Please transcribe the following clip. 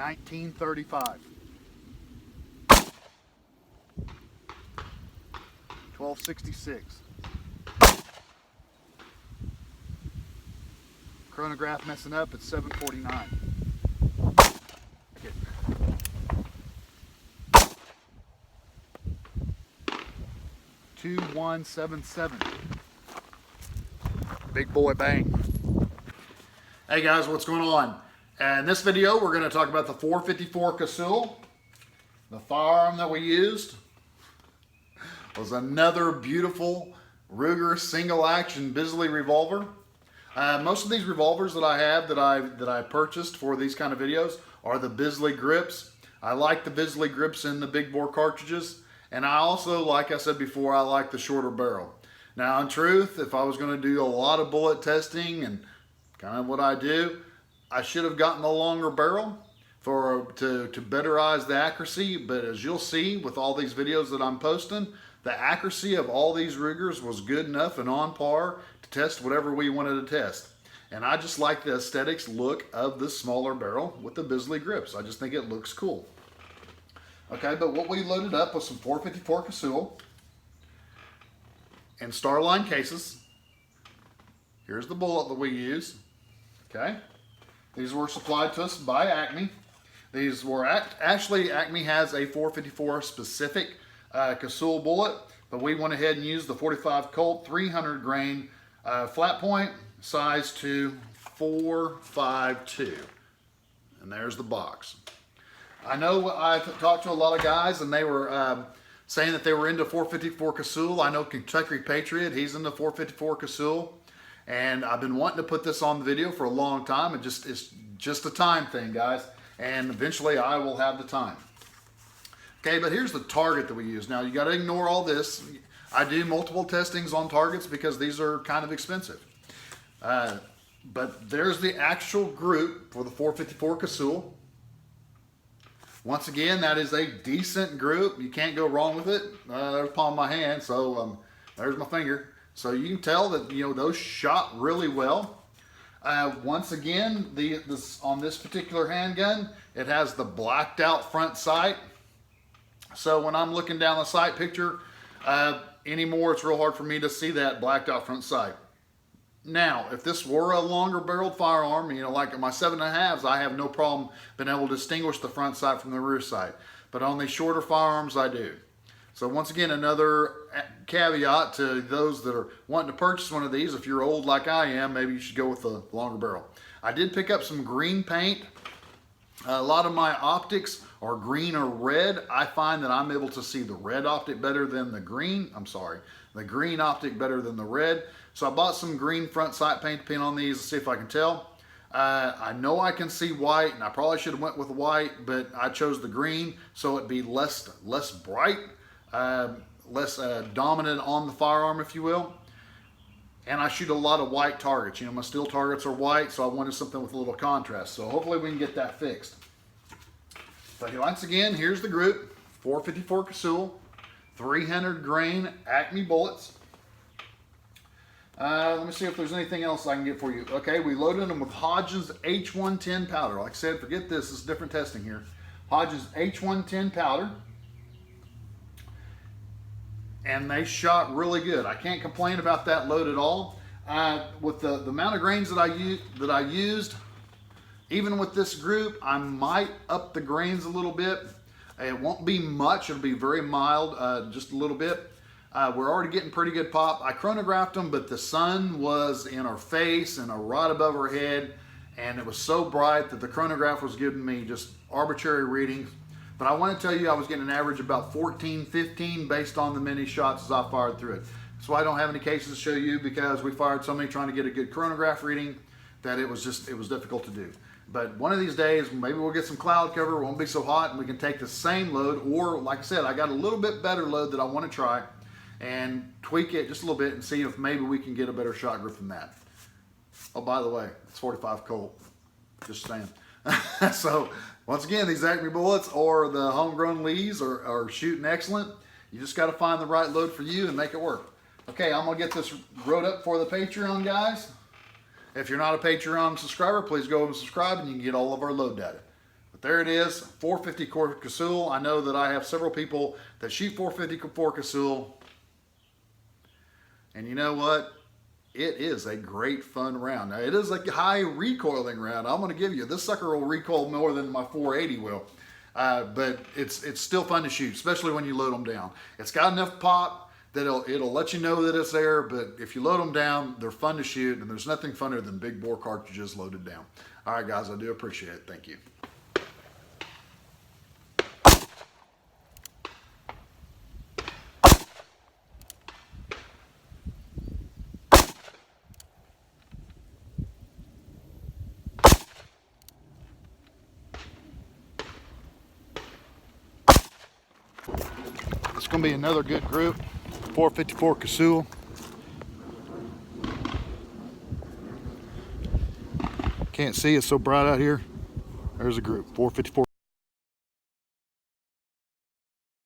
1935. 1266. Chronograph messing up at 749. Okay. 2177. Big boy bang. Hey guys, what's going on? In this video, we're going to talk about the 454 Casull. The firearm that we used was another beautiful Ruger single action Bisley revolver. Most of these revolvers that I have that I purchased for these kind of videos are the Bisley grips. I like the Bisley grips in the big bore cartridges, and I also, like I said before, I like the shorter barrel. Now in truth, if I was going to do a lot of bullet testing and kind of what I do, I should have gotten a longer barrel to betterize the accuracy, but as you'll see with all these videos that I'm posting, the accuracy of all these Rugers was good enough and on par to test whatever we wanted to test. And I just like the aesthetics look of this smaller barrel with the Bisley grips. I just think it looks cool. Okay, but what we loaded up was some 454 Casull in Starline cases. Here's the bullet that we use. Okay, these were supplied to us by ACME. These were actually ACME has a 454 specific Casull bullet, but we went ahead and used the 45 Colt 300 grain flat point, size to 4.52, and there's the box. I know I've talked to a lot of guys, and they were saying that they were into 454 Casull. I know Kentucky Patriot, he's into 454 Casull, and I've been wanting to put this on the video for a long time. It's just a time thing, guys, and eventually I will have the time. Okay, but here's the target that we use. Now you got to ignore all this. I do multiple testings on targets because these are kind of expensive. But there's the actual group for the 454 Casull. Once again, that is a decent group. You can't go wrong with it. There's the palm of my hand, so there's my finger. So you can tell that, you know, those shot really well. Once again, on this particular handgun, it has the blacked out front sight. So when I'm looking down the sight picture anymore, it's real hard for me to see that blacked out front sight. Now, if this were a longer barreled firearm, you know, like my 7.5s, I have no problem being able to distinguish the front sight from the rear sight. But on these shorter firearms, I do. So once again, another caveat to those that are wanting to purchase one of these, if you're old like I am, maybe you should go with the longer barrel. I did pick up some green paint. A lot of my optics are green or red. I find that I'm able to see the red optic better than the green. The green optic better than the red. So I bought some green front sight paint to paint on these to see if I can tell. I know I can see white, and I probably should have went with white, but I chose the green so it'd be less bright, less dominant on the firearm, if you will. And I shoot a lot of white targets. You know, my steel targets are white, so I wanted something with a little contrast. So hopefully we can get that fixed. But once again, here's the group. 454 Casull, 300 grain ACME bullets. Let me see if there's anything else I can get for you. Okay, we loaded them with Hodge's H110 powder. Like I said, forget this is different testing here. Hodge's H110 powder. And they shot really good. I can't complain about that load at all. With the amount of grains that I used, even with this group, I might up the grains a little bit. It won't be much. It'll be very mild, just a little bit. We're already getting pretty good pop. I chronographed them, but the sun was in our face and right above our head, and it was so bright that the chronograph was giving me just arbitrary readings. But I want to tell you, I was getting an average about 14, 15 based on the many shots as I fired through it. So I don't have any cases to show you because we fired so many trying to get a good chronograph reading that it was difficult to do. But one of these days, maybe we'll get some cloud cover, it won't be so hot, and we can take the same load, or like I said, I got a little bit better load that I want to try and tweak it just a little bit and see if maybe we can get a better shot grip than that. Oh, by the way, it's 45 Colt, just saying. So once again, these ACME bullets or the homegrown Lees are shooting excellent. You just got to find the right load for you and make it work. Okay, I'm gonna get this wrote up for the Patreon guys. If you're not a Patreon subscriber, please go and subscribe and you can get all of our load data. But there it is, 454 Casull. I know that I have several people that shoot 454 Casull. And you know what? It is a great fun round. Now it is a high recoiling round. I'm going to give you, this sucker will recoil more than my 480 will. But it's still fun to shoot, especially when you load them down. It's got enough pop that it'll let you know that it's there, but if you load them down, they're fun to shoot, and there's nothing funner than big bore cartridges loaded down. All right, guys, I do appreciate it. Thank you. It's going to be another good group, 454 Casull. Can't see, it's so bright out here. There's a group, 454.